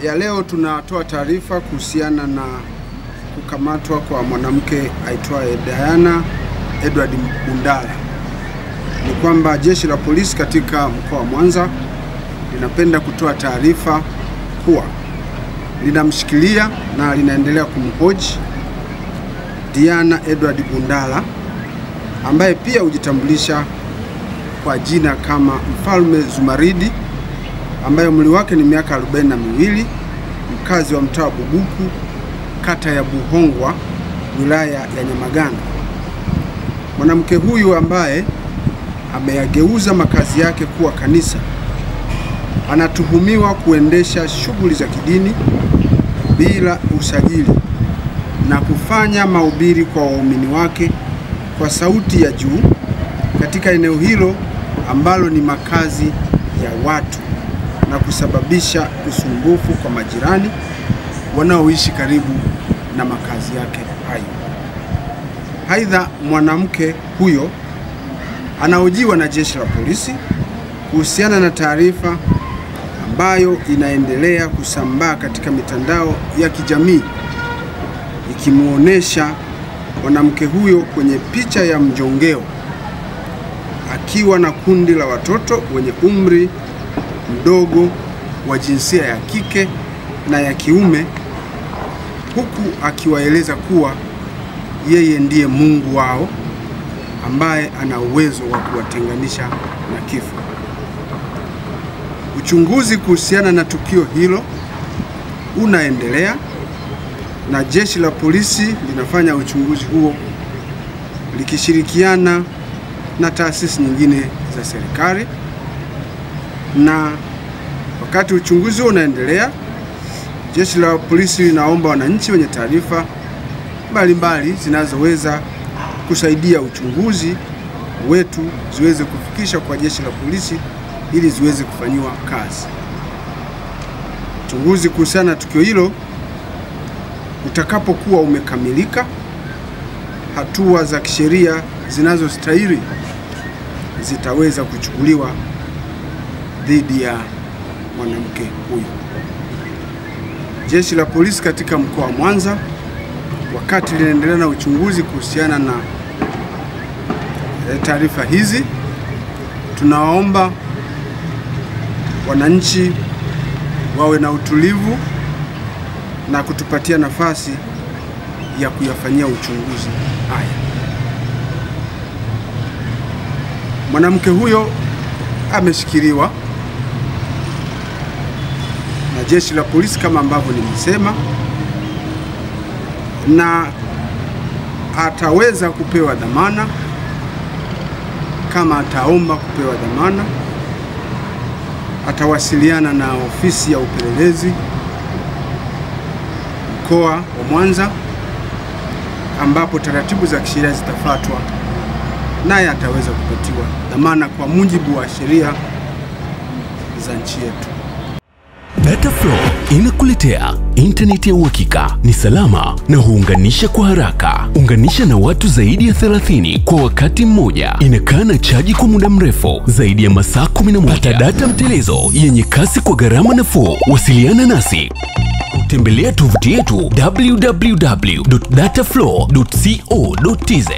ya leo tunatoa taarifa kuhusiana na kukamatwa kwa mwanamke aitwaye Diana Edward Bundala. Ni kwamba jeshi la polisi katika mkoa wa Mwanza linapenda kutoa taarifa kuwa linamshikilia na linaendelea kumhoji Diana Edward Bundala ambaye pia hujitambulisha kwa jina kama Mfalme Zumaridi, ambaye umri wake ni miaka 42, mkazi wa mtaa wa Bubuku, kata ya Buhongwa, wilaya ya Nyamagana. Mwanamke huyu ambaye ameyageuza makazi yake kuwa kanisa anatuhumiwa kuendesha shughuli za kidini bila usajili na kufanya mahubiri kwa waumini wake kwa sauti ya juu katika eneo hilo ambalo ni makazi ya watu na kusababisha usumbufu kwa majirani wanaoishi karibu na makazi yake hayo. Aidha, mwanamke huyo anahojiwa na jeshi la polisi kuhusiana na taarifa ambayo inaendelea kusambaa katika mitandao ya kijamii ikimuonesha mwanamke huyo kwenye picha ya mjongeo akiwa na kundi la watoto wenye umri mdogo wa jinsia ya kike na ya kiume, huku akiwaeleza kuwa yeye ndiye Mungu wao ambaye ana uwezo wa kuwatenganisha na kifo. Uchunguzi kuhusiana na tukio hilo unaendelea na jeshi la polisi linafanya uchunguzi huo likishirikiana na taasisi nyingine za serikali. Na wakati uchunguzi huo unaendelea, jeshi la polisi linaomba wananchi wenye taarifa mbalimbali zinazoweza kusaidia uchunguzi wetu ziweze kufikisha kwa jeshi la polisi ili ziweze kufanyiwa kazi. Uchunguzi kuhusiana na tukio hilo utakapokuwa umekamilika, hatua za kisheria zinazostahili zitaweza kuchukuliwa dhidi ya mwanamke huyu. Jeshi la polisi katika mkoa wa Mwanza, wakati linaendelea na uchunguzi kuhusiana na taarifa hizi, tunawaomba wananchi wawe na utulivu na kutupatia nafasi ya kuyafanyia uchunguzi haya. Mwanamke huyo ameshikiliwa na jeshi la polisi kama ambavyo nimesema, na ataweza kupewa dhamana kama ataomba kupewa dhamana. Atawasiliana na ofisi ya upelelezi mkoa wa Mwanza ambapo taratibu za kisheria zitafuatwa, naye ataweza kupatiwa dhamana kwa mujibu wa sheria za nchi yetu. Dataflow inakuletea intaneti ya uhakika, ni salama na huunganisha kwa haraka. Unganisha na watu zaidi ya 30 kwa wakati mmoja. Inakaa na chaji kwa muda mrefu zaidi ya masaa 11. Pata data mtelezo yenye kasi kwa gharama nafuu. Wasiliana nasi. Tembelea tovuti yetu www.dataflow.co.tz.